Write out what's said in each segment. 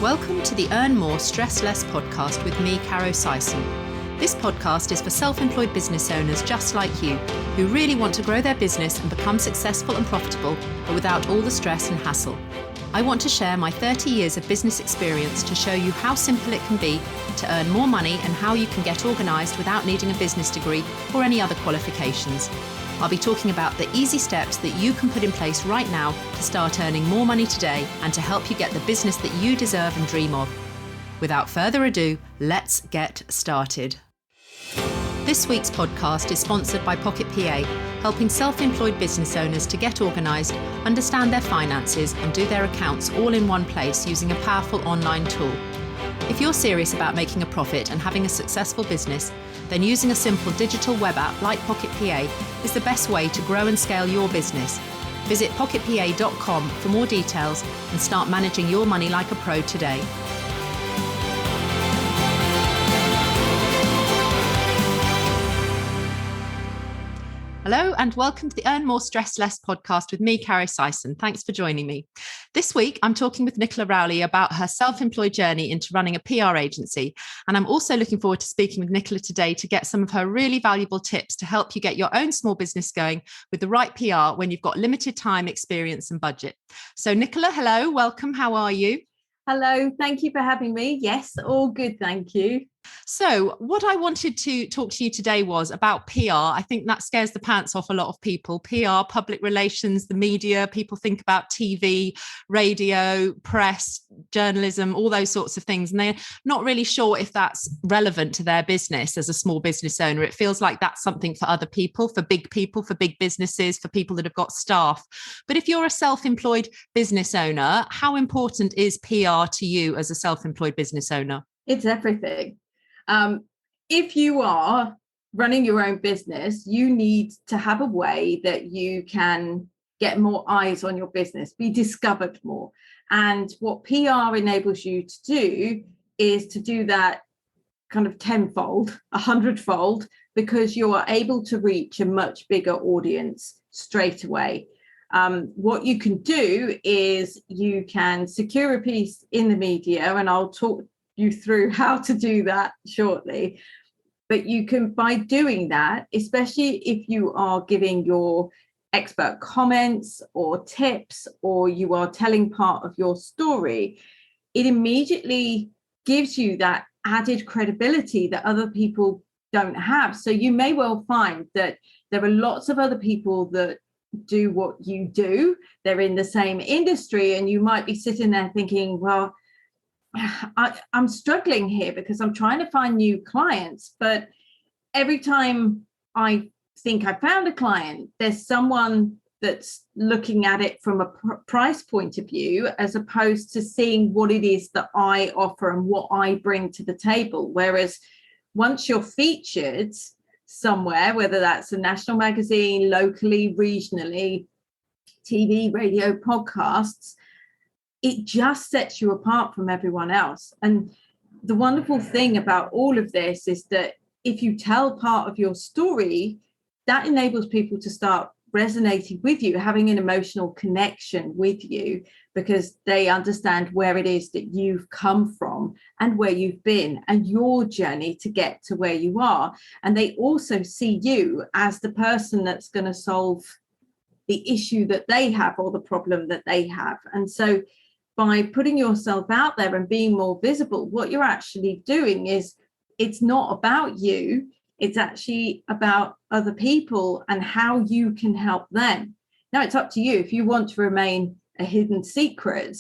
Welcome to the Earn More, Stress Less podcast with me, Caro Sison. This podcast is for self-employed business owners just like you, who really want to grow their business and become successful and profitable, but without all the stress and hassle. I want to share my 30 years of business experience to show you how simple it can be to earn more money and how you can get organised without needing a business degree or any other qualifications. I'll be talking about the easy steps that you can put in place right now to start earning more money today and to help you get the business that you deserve and dream of. Without further ado, let's get started. This week's podcast is sponsored by Pocket PA, helping self-employed business owners to get organised, understand their finances and do their accounts all in one place using a powerful online tool. If you're serious about making a profit and having a successful business, then using a simple digital web app like Pocket PA is the best way to grow and scale your business. Visit pocketpa.com for more details and start managing your money like a pro today. Hello and welcome to the Earn More, Stress Less podcast with me, Caro Sison. Thanks for joining me. This week, I'm talking with Nicola Rowley about her self-employed journey into running a PR agency. And I'm also looking forward to speaking with Nicola today to get some of her really valuable tips to help you get your own small business going with the right PR when you've got limited time, experience and budget. So Nicola, hello, welcome. How are you? Hello, thank you for having me. Yes, all good, thank you. So what I wanted to talk to you today was about PR. I think that scares the pants off a lot of people. PR, public relations, the media, people think about TV, radio, press, journalism, all those sorts of things. And they're not really sure if that's relevant to their business as a small business owner. It feels like that's something for other people, for big businesses, for people that have got staff. But if you're a self-employed business owner, how important is PR to you as a self-employed business owner? It's everything. If you are running your own business, you need to have a way that you can get more eyes on your business, be discovered more. And what PR enables you to do is to do that kind of tenfold, 100-fold, because you are able to reach a much bigger audience straight away. What you can do is you can secure a piece in the media, and I'll talk you through how to do that shortly. But you can, by doing that, especially if you are giving your expert comments or tips, or you are telling part of your story, it immediately gives you that added credibility that other people don't have. So you may well find that there are lots of other people that do what you do. They're in the same industry, and you might be sitting there thinking, well, I'm struggling here because I'm trying to find new clients, but every time I think I found a client, there's someone that's looking at it from a price point of view, as opposed to seeing what it is that I offer and what I bring to the table. Whereas once you're featured somewhere, whether that's a national magazine, locally, regionally, TV, radio, podcasts, it just sets you apart from everyone else. And the wonderful thing about all of this is that if you tell part of your story, that enables people to start resonating with you, having an emotional connection with you, because they understand where it is that you've come from and where you've been and your journey to get to where you are. And they also see you as the person that's going to solve the issue that they have or the problem that they have. And so by putting yourself out there and being more visible, what you're actually doing is, it's not about you, it's actually about other people and how you can help them. Now it's up to you. If you want to remain a hidden secret,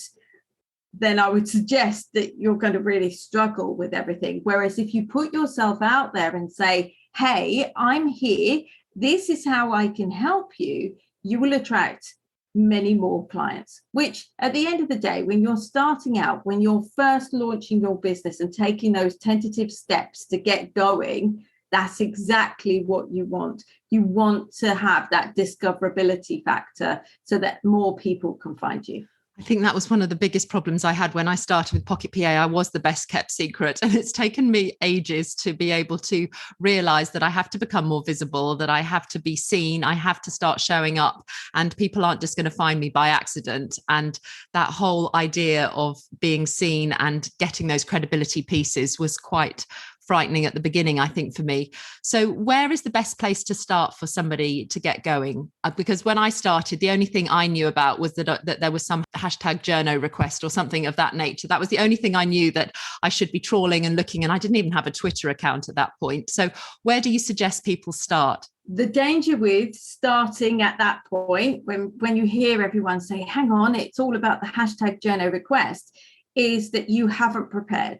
then I would suggest that you're going to really struggle with everything. Whereas if you put yourself out there and say, hey, I'm here, this is how I can help you, you will attract many more clients, which at the end of the day, when you're starting out, when you're first launching your business and taking those tentative steps to get going, that's exactly what you want. You want to have that discoverability factor so that more people can find you. I think that was one of the biggest problems I had when I started with Pocket PA. I was the best kept secret, and it's taken me ages to be able to realize that I have to become more visible, that I have to be seen, I have to start showing up, and people aren't just going to find me by accident. And that whole idea of being seen and getting those credibility pieces was quite frightening at the beginning, I think, for me. So where is the best place to start for somebody to get going? Because when I started, the only thing I knew about was that there was some hashtag journo request or something of that nature. That was the only thing I knew that I should be trawling and looking, and I didn't even have a Twitter account at that point. So where do you suggest people start? The danger with starting at that point, when you hear everyone say, hang on, it's all about the hashtag journo request, is that you haven't prepared.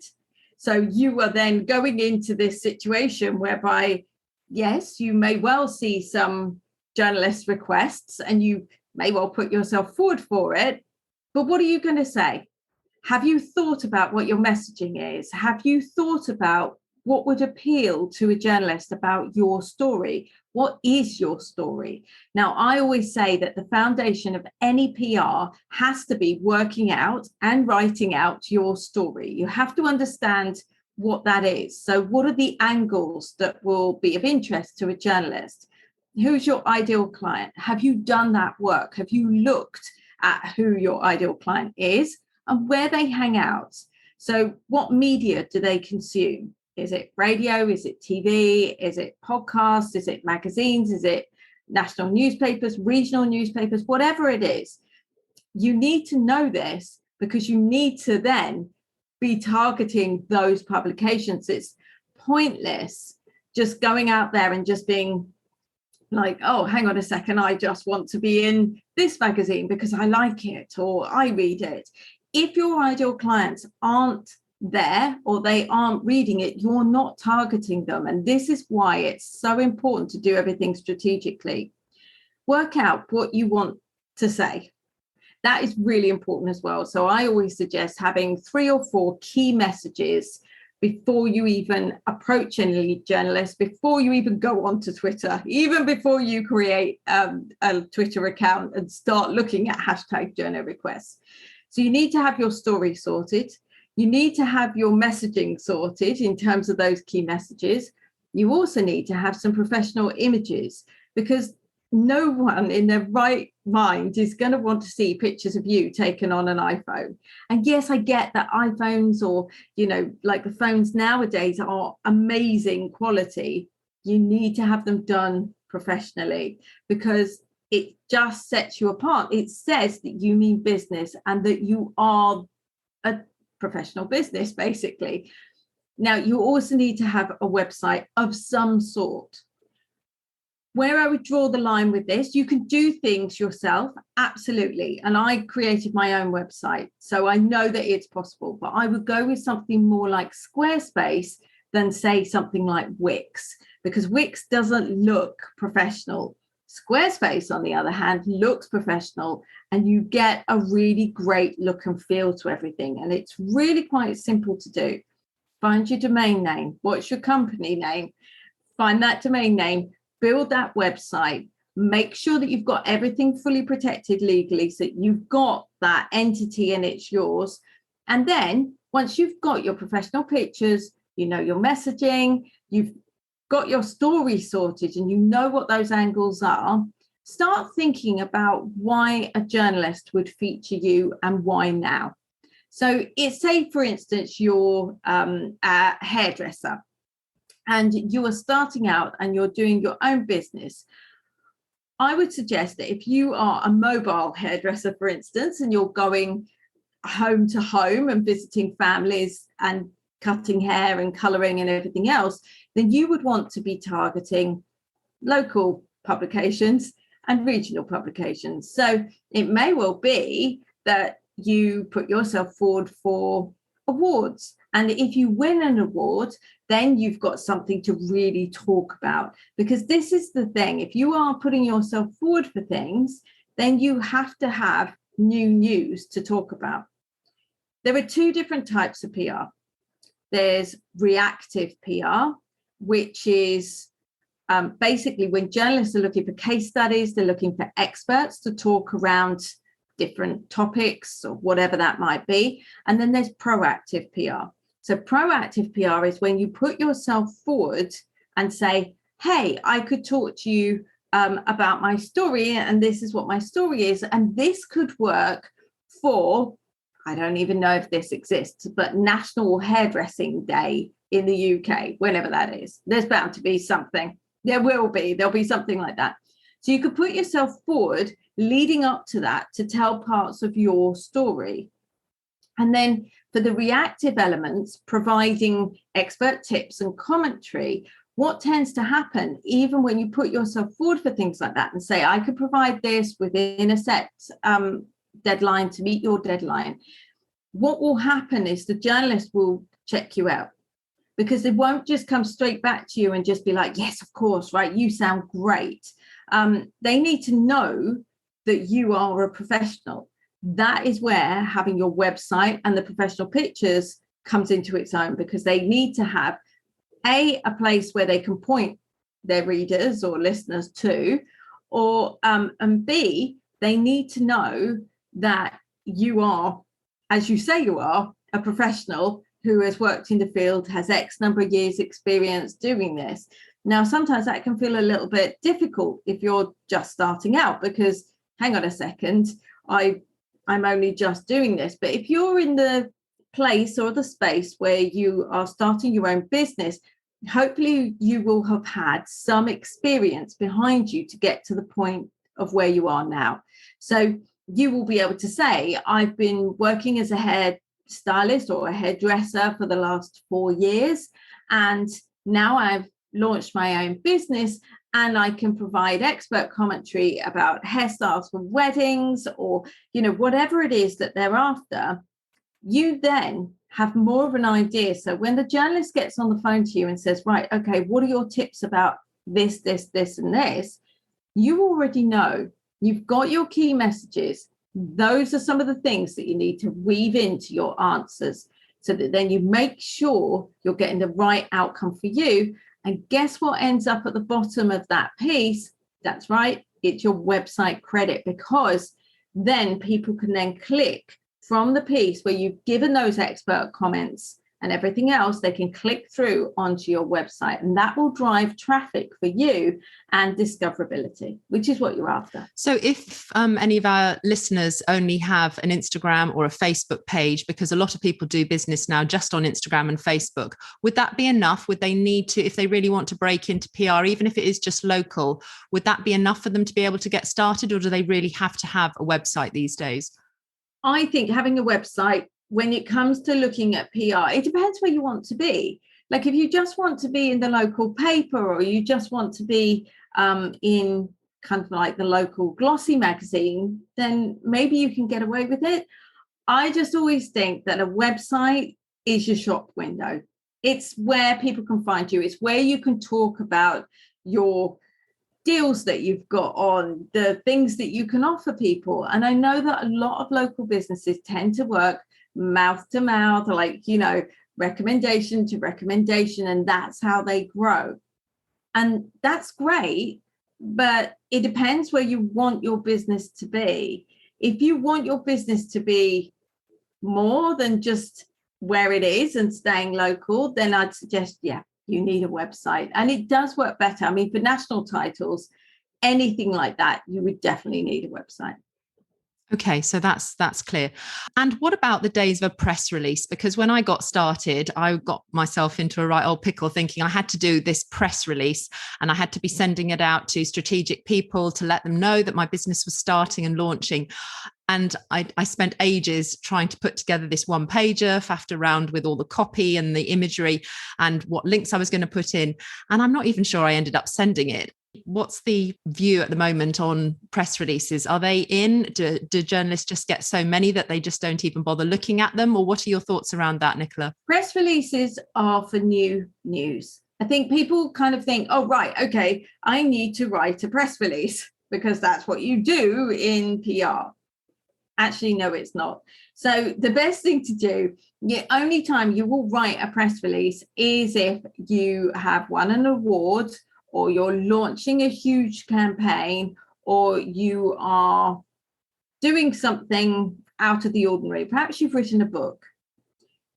So you are then going into this situation whereby, yes, you may well see some journalist requests and you may well put yourself forward for it. But what are you going to say? Have you thought about what your messaging is? Have you thought about what would appeal to a journalist about your story? What is your story? Now, I always say that the foundation of any PR has to be working out and writing out your story. You have to understand what that is. So what are the angles that will be of interest to a journalist? Who's your ideal client? Have you done that work? Have you looked at who your ideal client is and where they hang out? So what media do they consume? Is it radio? Is it TV? Is it podcasts? Is it magazines? Is it national newspapers, regional newspapers, whatever it is? You need to know this because you need to then be targeting those publications. It's pointless just going out there and just being like, oh, hang on a second, I just want to be in this magazine because I like it or I read it. If your ideal clients aren't there or they aren't reading it, you're not targeting them. And this is why it's so important to do everything strategically. Work out what you want to say. That is really important as well. So I always suggest having 3 or 4 key messages before you even approach any journalist, before you even go onto Twitter, even before you create a Twitter account and start looking at hashtag journo requests. So you need to have your story sorted. You need to have your messaging sorted in terms of those key messages. You also need to have some professional images because no one in their right mind is going to want to see pictures of you taken on an iPhone. And yes, I get that iPhones or, like the phones nowadays are amazing quality. You need to have them done professionally because it just sets you apart. It says that you mean business and that you are a professional business, basically. Now, you also need to have a website of some sort. Where I would draw the line with this, you can do things yourself, absolutely. And I created my own website, so I know that it's possible, but I would go with something more like Squarespace than say something like Wix, because Wix doesn't look professional. Squarespace, on the other hand, looks professional and you get a really great look and feel to everything. And it's really quite simple to do. Find your domain name. What's your company name? Find that domain name, build that website, make sure that you've got everything fully protected legally so that you've got that entity and it's yours. And then once you've got your professional pictures, your messaging, you've got your story sorted and you know what those angles are, start thinking about why a journalist would feature you and why now. So it's, say, for instance, you're a hairdresser and you are starting out and you're doing your own business. I would suggest that if you are a mobile hairdresser, for instance, and you're going home to home and visiting families and cutting hair and colouring and everything else, then you would want to be targeting local publications and regional publications. So it may well be that you put yourself forward for awards. And if you win an award, then you've got something to really talk about. Because this is the thing, if you are putting yourself forward for things, then you have to have new news to talk about. There are 2 different types of PR. There's reactive PR, which is basically when journalists are looking for case studies, they're looking for experts to talk around different topics or whatever that might be. And then there's proactive PR. So proactive PR is when you put yourself forward and say, hey, I could talk to you about my story, and this is what my story is. And this could work for, I don't even know if this exists, but National Hairdressing Day in the UK, whenever that is. There's bound to be something. There'll be something like that. So you could put yourself forward leading up to that to tell parts of your story. And then for the reactive elements, providing expert tips and commentary, what tends to happen, even when you put yourself forward for things like that and say, I could provide this within a set deadline to meet your deadline, what will happen is the journalist will check you out, because they won't just come straight back to you and just be like, yes, of course, right, you sound great. They need to know that you are a professional. That is where having your website and the professional pictures comes into its own, because they need to have a place where they can point their readers or listeners to, or and B, they need to know that you are, as you say you are, a professional who has worked in the field, has X number of years experience doing this. Now, sometimes that can feel a little bit difficult if you're just starting out, because hang on a second, I'm only just doing this. But if you're in the place or the space where you are starting your own business, hopefully you will have had some experience behind you to get to the point of where you are now. So you will be able to say, I've been working as a hair stylist or a hairdresser for the last 4 years, and now I've launched my own business and I can provide expert commentary about hairstyles for weddings, or whatever it is that they're after. You then have more of an idea. So when the journalist gets on the phone to you and says, right, okay, what are your tips about this, and this, you already know. You've got your key messages. Those are some of the things that you need to weave into your answers, so that then you make sure you're getting the right outcome for you. And guess what ends up at the bottom of that piece? That's right, it's your website credit, because then people can then click from the piece where you've given those expert comments and everything else. They can click through onto your website, and that will drive traffic for you and discoverability, which is what you're after. So if any of our listeners only have an Instagram or a Facebook page, because a lot of people do business now just on Instagram and Facebook, would that be enough? Would they need to, if they really want to break into PR, even if it is just local, would that be enough for them to be able to get started, or do they really have to have a website these days? I think having a website, when it comes to looking at PR, it depends where you want to be. Like if you just want to be in the local paper, or you just want to be in kind of like the local glossy magazine, then maybe you can get away with it. I just always think that a website is your shop window. It's where people can find you. It's where you can talk about your deals that you've got on, the things that you can offer people. And I know that a lot of local businesses tend to work mouth to mouth, like, recommendation to recommendation, and that's how they grow. And that's great, but it depends where you want your business to be. If you want your business to be more than just where it is and staying local, then I'd suggest, you need a website. And it does work better. I mean, for national titles, anything like that, you would definitely need a website. Okay, so that's clear. And what about the days of a press release? Because when I got started, I got myself into a right old pickle, thinking I had to do this press release and I had to be sending it out to strategic people to let them know that my business was starting and launching. And I spent ages trying to put together this one pager, faffed around with all the copy and the imagery and what links I was going to put in. And I'm not even sure I ended up sending it. What's the view at the moment on press releases? Are they in? Do journalists just get so many that they just don't even bother looking at them? Or what are your thoughts around that, Nicola? Press releases are for new news. I think people kind of think, oh, right, okay, I need to write a press release because that's what you do in PR. Actually, no, it's not. So the best thing to do, the only time you will write a press release is if you have won an award, or you're launching a huge campaign, or you are doing something out of the ordinary. Perhaps you've written a book.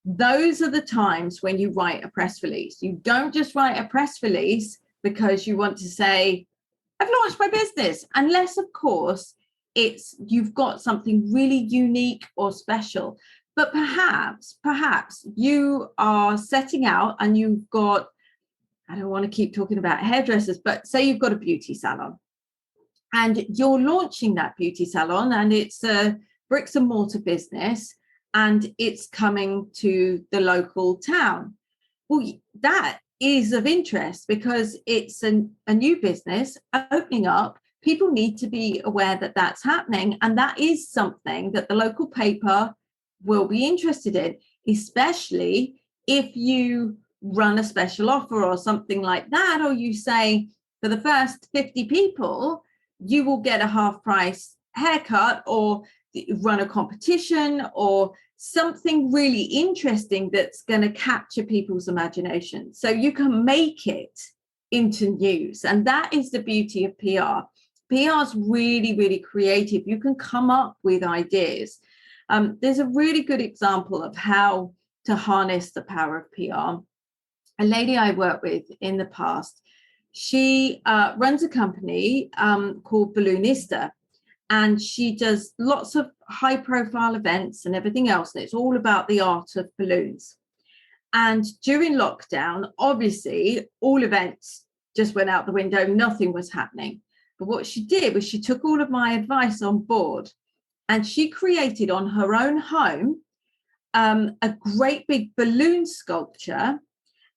Those are the times when you write a press release. You don't just write a press release because you want to say, I've launched my business, unless, of course, you've got something really unique or special. But perhaps you are setting out and you've got, I don't want to keep talking about hairdressers, but say you've got a beauty salon and you're launching that beauty salon and it's a bricks and mortar business and it's coming to the local town. Well, that is of interest because it's a new business opening up. People need to be aware that that's happening. And that is something that the local paper will be interested in, especially if you run a special offer or something like that, or you say for the first 50 people, you will get a half price haircut, or run a competition or something really interesting that's going to capture people's imagination. So you can make it into news. And that is the beauty of PR. PR is really, really creative. You can come up with ideas. There's a really good example of how to harness the power of PR. A lady I worked with in the past, she runs a company called Balloonista, and she does lots of high profile events and everything else. And it's all about the art of balloons. And during lockdown, obviously, all events just went out the window. Nothing was happening. But what she did was she took all of my advice on board and she created on her own home a great big balloon sculpture.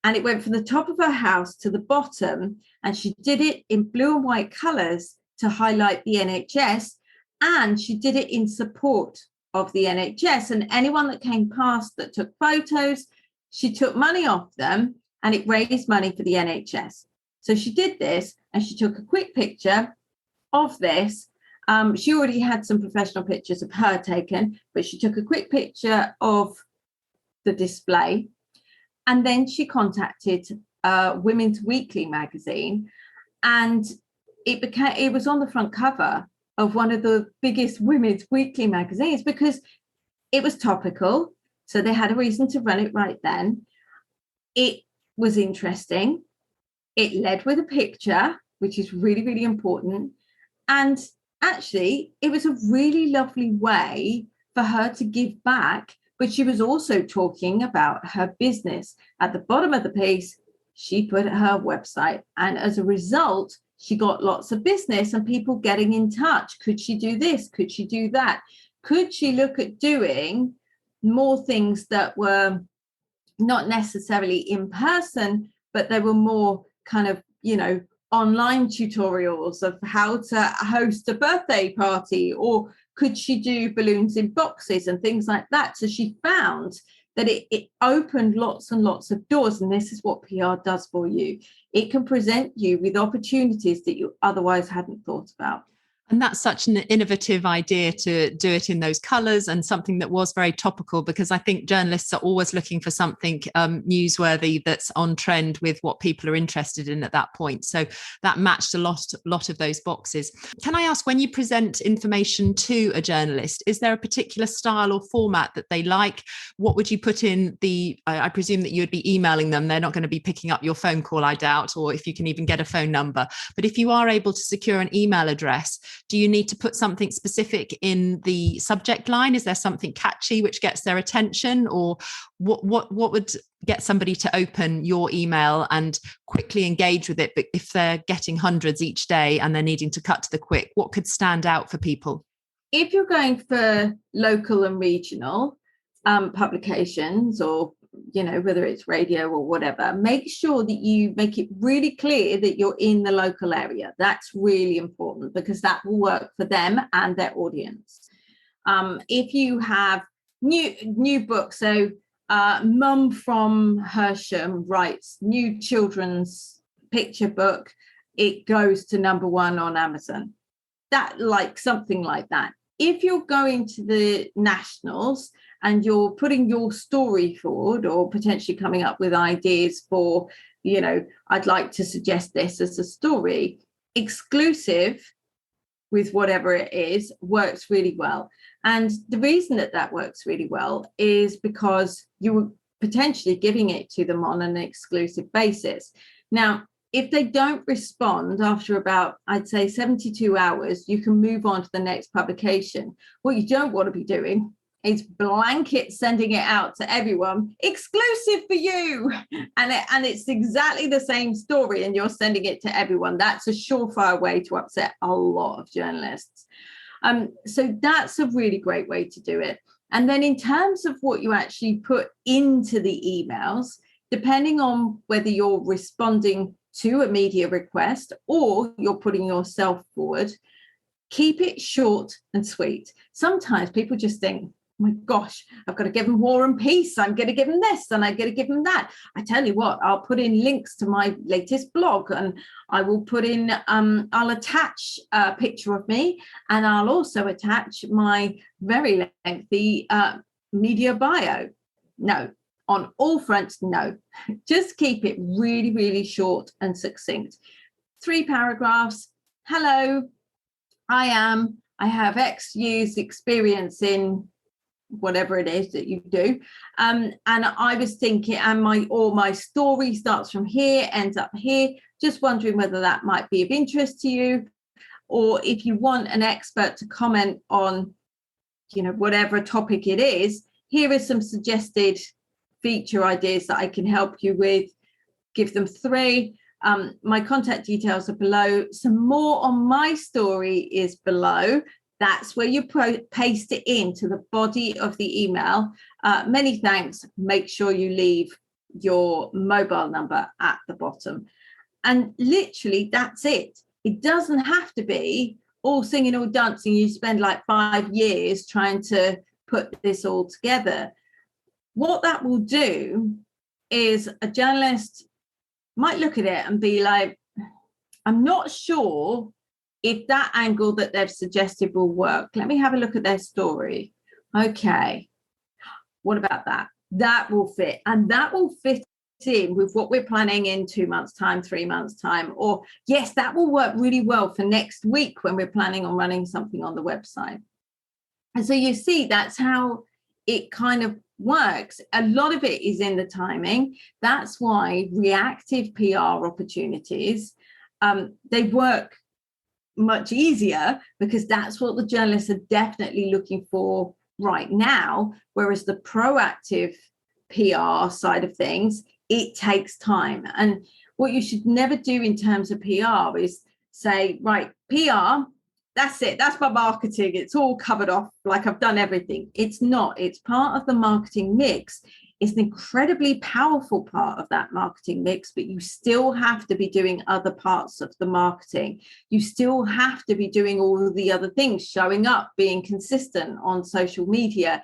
And it went from the top of her house to the bottom. And she did it in blue and white colours to highlight the NHS. And she did it in support of the NHS. And anyone that came past that took photos, she took money off them and it raised money for the NHS. So she did this and she took a quick picture of this. She already had some professional pictures of her taken, but she took a quick picture of the display. And then she contacted Women's Weekly magazine, and it was on the front cover of one of the biggest women's weekly magazines because it was topical. So they had a reason to run it right then. It was interesting. It led with a picture, which is really, really important. And actually, it was a really lovely way for her to give back. But she was also talking about her business. At the bottom of the piece, she put her website. And as a result, she got lots of business and people getting in touch. Could she do this? Could she do that? Could she look at doing more things that were not necessarily in person, but they were more kind of, online tutorials of how to host a birthday party? Or could she do balloons in boxes and things like that? So she found that it opened lots and lots of doors. And this is what PR does for you. It can present you with opportunities that you otherwise hadn't thought about. And that's such an innovative idea to do it in those colours, and something that was very topical, because I think journalists are always looking for something newsworthy that's on trend with what people are interested in at that point. So that matched a lot of those boxes. Can I ask, when you present information to a journalist, is there a particular style or format that they like? What would you put in I presume that you would be emailing them. They're not going to be picking up your phone call, I doubt, or if you can even get a phone number. But if you are able to secure an email address, do you need to put something specific in the subject line? Is there something catchy which gets their attention? Or what would get somebody to open your email and quickly engage with it? But if they're getting hundreds each day and they're needing to cut to the quick, what could stand out for people? If you're going for local and regional publications, or whether it's radio or whatever, make sure that you make it really clear that you're in the local area. That's really important because that will work for them and their audience. If you have new books, so Mum from Hersham writes new children's picture book, it goes to #1 on Amazon. Something like that. If you're going to the nationals and you're putting your story forward, or potentially coming up with ideas for, I'd like to suggest this as a story, exclusive with whatever it is works really well. And the reason that works really well is because you were potentially giving it to them on an exclusive basis. Now, if they don't respond after about, I'd say 72 hours, you can move on to the next publication. What you don't want to be doing is blanket sending it out to everyone, exclusive for you. And it's exactly the same story, and you're sending it to everyone. That's a surefire way to upset a lot of journalists. So that's a really great way to do it. And then in terms of what you actually put into the emails, depending on whether you're responding to a media request or you're putting yourself forward, keep it short and sweet. Sometimes people just think, oh my gosh, I've got to give them War and Peace. I'm going to give them this and I'm going to give them that. I tell you what, I'll put in links to my latest blog, and I will put in, I'll attach a picture of me, and I'll also attach my very lengthy media bio. No, on all fronts, no. Just keep it really, really short and succinct. 3 paragraphs. Hello, I have X years experience in whatever it is that you do, and I was thinking, and my story starts from here, ends up here, just wondering whether that might be of interest to you, or if you want an expert to comment on, whatever topic it is, here are some suggested feature ideas that I can help you with. Give them 3. My contact details are below. Some more on my story is below. That's where you paste it into the body of the email. Many thanks. Make sure you leave your mobile number at the bottom. And literally, that's it. It doesn't have to be all singing, all dancing. You spend like 5 years trying to put this all together. What that will do is a journalist might look at it and be like, I'm not sure if that angle that they've suggested will work. Let me have a look at their story. Okay, what about that? That will fit. And that will fit in with what we're planning in 2 months' time, 3 months' time. Or yes, that will work really well for next week when we're planning on running something on the website. And so you see, that's how it kind of works. A lot of it is in the timing. That's why reactive PR opportunities, they work much easier, because that's what the journalists are definitely looking for right now. Whereas the proactive PR side of things, it takes time. And what you should never do in terms of PR is say, right, PR, that's it, that's my marketing, it's all covered off, like I've done everything. It's not. It's part of the marketing mix. It's an incredibly powerful part of that marketing mix, but you still have to be doing other parts of the marketing. You still have to be doing all of the other things, showing up, being consistent on social media,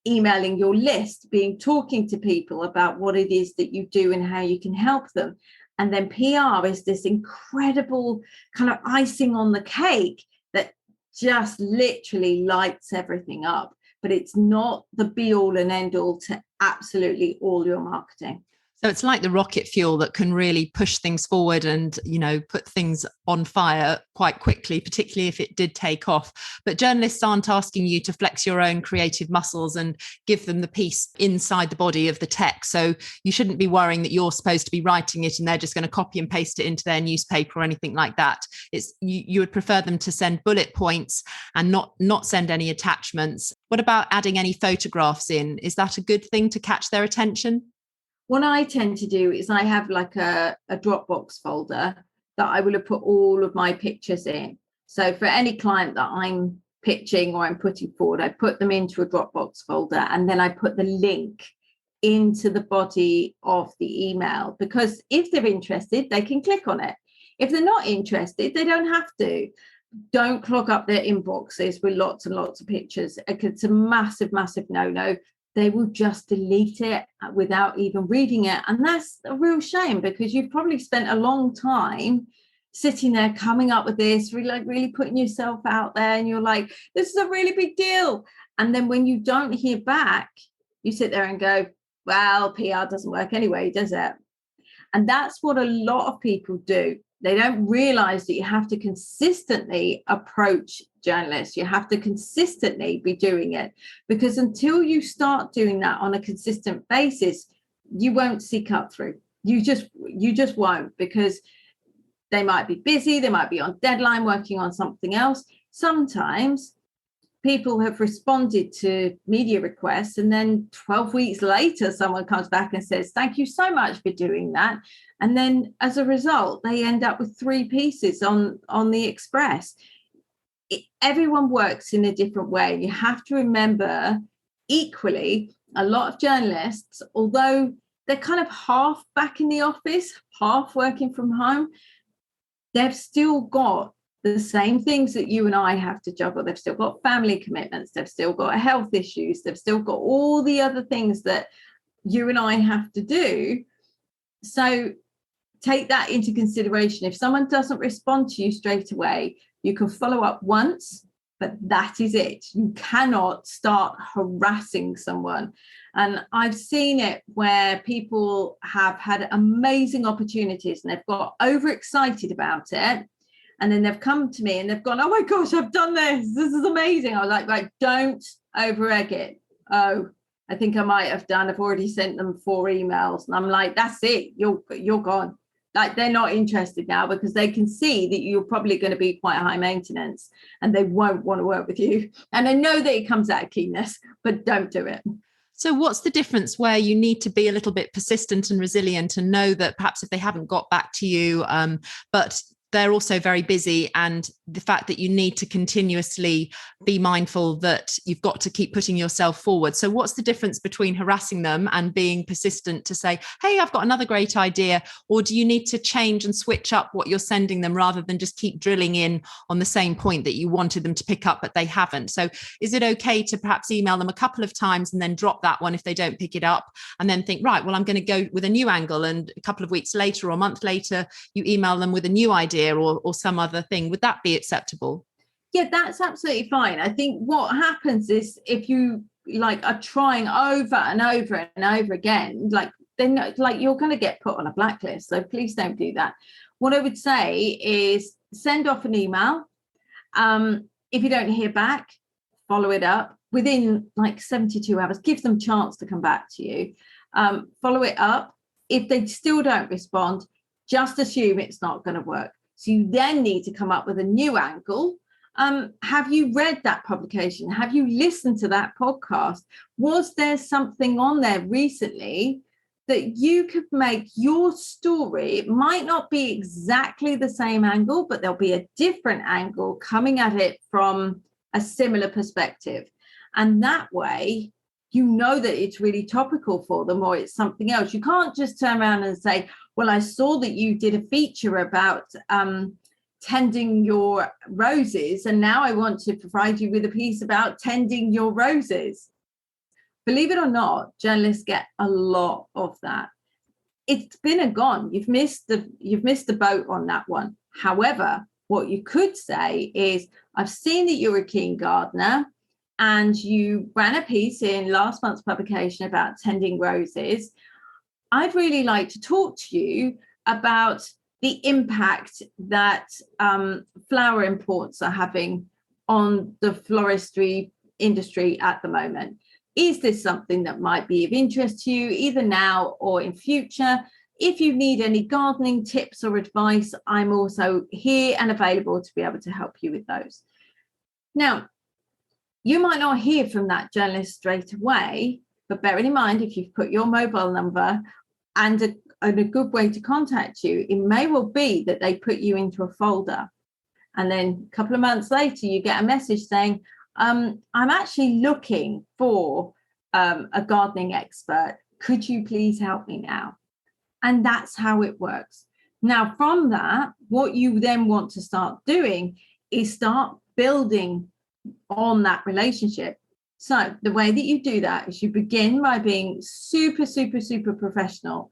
emailing your list, talking to people about what it is that you do and how you can help them. And then PR is this incredible kind of icing on the cake that just literally lights everything up. But it's not the be all and end all to absolutely all your marketing. So it's like the rocket fuel that can really push things forward and, put things on fire quite quickly, particularly if it did take off. But journalists aren't asking you to flex your own creative muscles and give them the piece inside the body of the text. So you shouldn't be worrying that you're supposed to be writing it and they're just going to copy and paste it into their newspaper or anything like that. It's you would prefer them to send bullet points and not send any attachments. What about adding any photographs in? Is that a good thing to catch their attention? What I tend to do is I have like a Dropbox folder that I will have put all of my pictures in. So for any client that I'm pitching or I'm putting forward, I put them into a Dropbox folder, and then I put the link into the body of the email, because if they're interested, they can click on it. If they're not interested, they don't have to. Don't clog up their inboxes with lots and lots of pictures. It's a massive, massive no-no. They will just delete it without even reading it. And that's a real shame, because you've probably spent a long time sitting there coming up with this, really putting yourself out there, and you're like, this is a really big deal. And then when you don't hear back, you sit there and go, well, PR doesn't work anyway, does it? And that's what a lot of people do. They don't realize that you have to consistently approach journalists. You have to consistently be doing it, because until you start doing that on a consistent basis, you won't see cut through. You just won't, because they might be busy, they might be on deadline working on something else. Sometimes people have responded to media requests, and then 12 weeks later, someone comes back and says, thank you so much for doing that. And then as a result, they end up with 3 pieces on the Express. Everyone works in a different way. You have to remember, equally, a lot of journalists, although they're kind of half back in the office, half working from home, they've still got the same things that you and I have to juggle. They've still got family commitments. They've still got health issues. They've still got all the other things that you and I have to do. So take that into consideration. If someone doesn't respond to you straight away, you can follow up once, but that is it. You cannot start harassing someone. And I've seen it where people have had amazing opportunities and they've got overexcited about it. And then they've come to me and they've gone, oh my gosh, I've done this. This is amazing. I was like, right, don't over-egg it. Oh, I think I might have done. I've already sent them 4 emails. And I'm like, that's it. You're gone. Like, they're not interested now, because they can see that you're probably going to be quite high maintenance and they won't want to work with you. And I know that it comes out of keenness, but don't do it. So what's the difference where you need to be a little bit persistent and resilient and know that perhaps if they haven't got back to you, but they're also very busy, and the fact that you need to continuously be mindful that you've got to keep putting yourself forward. So what's the difference between harassing them and being persistent to say, hey, I've got another great idea? Or do you need to change and switch up what you're sending them rather than just keep drilling in on the same point that you wanted them to pick up, but they haven't? So is it okay to perhaps email them a couple of times and then drop that one if they don't pick it up, and then think, right, well, I'm going to go with a new angle, and a couple of weeks later or a month later, you email them with a new idea or some other thing? Would that be acceptable? Yeah, that's absolutely fine. I think what happens is, if you are trying over and over and over again, then you're going to get put on a blacklist. So please don't do that. What I would say is send off an email. If you don't hear back, follow it up within 72 hours. Give them a chance to come back to you. Follow it up. If they still don't respond, just assume it's not going to work. So you then need to come up with a new angle. Have you read that publication? Have you listened to that podcast? Was there something on there recently that you could make your story? It might not be exactly the same angle, but there'll be a different angle coming at it from a similar perspective. And that way, you know that it's really topical for them, or it's something else. You can't just turn around and say, well, I saw that you did a feature about tending your roses, and now I want to provide you with a piece about tending your roses. Believe it or not, journalists get a lot of that. It's been and gone. You've missed the boat on that one. However, what you could say is, I've seen that you're a keen gardener, and you ran a piece in last month's publication about tending roses. I'd really like to talk to you about the impact that flower imports are having on the floristry industry at the moment. Is this something that might be of interest to you, either now or in future? If you need any gardening tips or advice, I'm also here and available to be able to help you with those. Now, you might not hear from that journalist straight away, but bearing in mind, if you've put your mobile number and a good way to contact you, it may well be that they put you into a folder. And then a couple of months later, you get a message saying, I'm actually looking for a gardening expert. Could you please help me now? And that's how it works. Now, from that, what you then want to start doing is start building on that relationship. So the way that you do that is you begin by being super, super, super professional.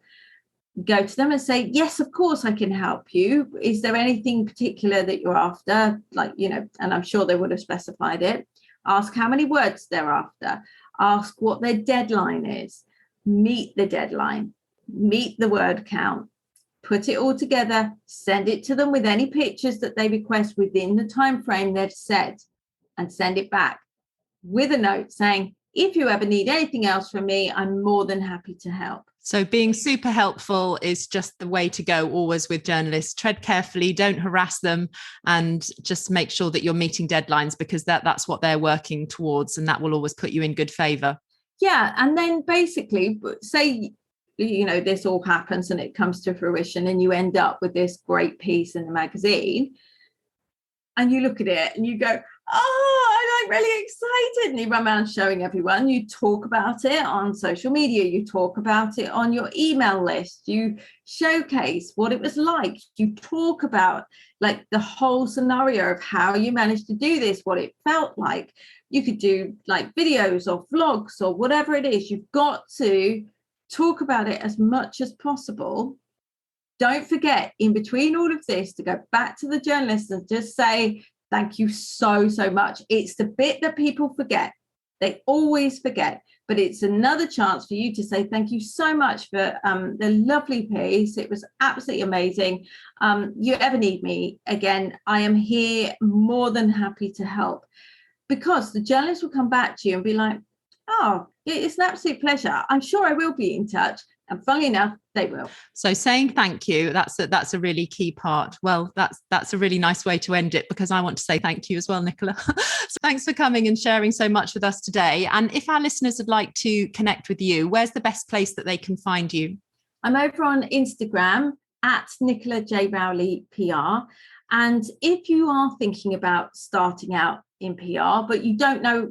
Go to them and say, yes, of course I can help you. Is there anything particular that you're after? And I'm sure they would have specified it. Ask how many words they're after. Ask what their deadline is. Meet the deadline. Meet the word count. put it all together, send it to them with any pictures that they request within the time frame they've set, and send it back with a note saying, if you ever need anything else from me, I'm more than happy to help. So being super helpful is just the way to go always with journalists. Tread carefully, don't harass them, and just make sure that you're meeting deadlines, because that's what they're working towards, and that will always put you in good favor. Yeah. And then basically say, this all happens and it comes to fruition and you end up with this great piece in the magazine, and you look at it and you go, oh, I'm like really excited. And you run around showing everyone. You talk about it on social media. You talk about it on your email list. You showcase what it was like. You talk about like the whole scenario of how you managed to do this, what it felt like. You could do like videos or vlogs or whatever it is. You've got to talk about it as much as possible. Don't forget, in between all of this, to go back to the journalists and just say, thank you so, so much. It's the bit that people forget. They always forget, but it's another chance for you to say, thank you so much for the lovely piece. It was absolutely amazing. You ever need me again, I am here, more than happy to help. Because the journalist will come back to you and be like, oh, it's an absolute pleasure. I'm sure I will be in touch. And funnily enough, they will. So saying thank you, that's a really key part. Well, that's a really nice way to end it, because I want to say thank you as well, Nicola. So thanks for coming and sharing so much with us today. And if our listeners would like to connect with you, where's the best place that they can find you? I'm over on Instagram at Nicola J Rowley PR. And if you are thinking about starting out in PR, but you don't know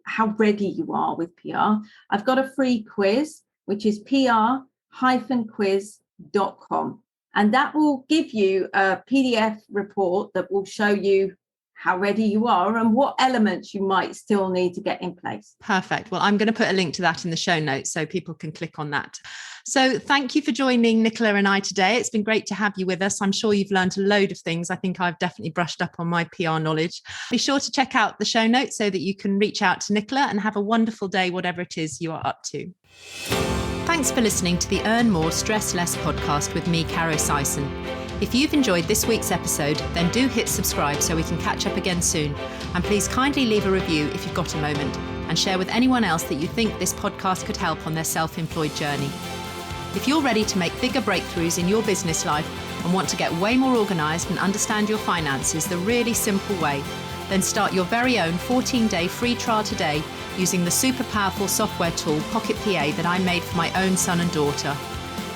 how ready you are with PR, I've got a free quiz, which is pr-quiz.com. And that will give you a PDF report that will show you how ready you are and what elements you might still need to get in place. Perfect. Well, I'm going to put a link to that in the show notes so people can click on that. So thank you for joining Nicola and I today. It's been great to have you with us. I'm sure you've learned a load of things. I think I've definitely brushed up on my PR knowledge. Be sure to check out the show notes so that you can reach out to Nicola, and have a wonderful day, whatever it is you are up to. Thanks for listening to the Earn More, Stress Less podcast with me, Caro Syson. If you've enjoyed this week's episode, then do hit subscribe so we can catch up again soon. And please kindly leave a review if you've got a moment, and share with anyone else that you think this podcast could help on their self-employed journey. If you're ready to make bigger breakthroughs in your business life and want to get way more organised and understand your finances the really simple way, then start your very own 14-day free trial today using the super powerful software tool Pocket PA that I made for my own son and daughter.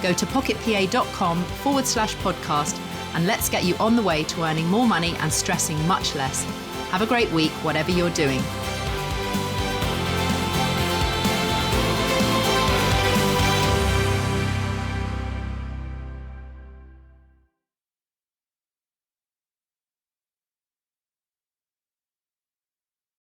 Go to pocketpa.com/podcast and let's get you on the way to earning more money and stressing much less. Have a great week, whatever you're doing.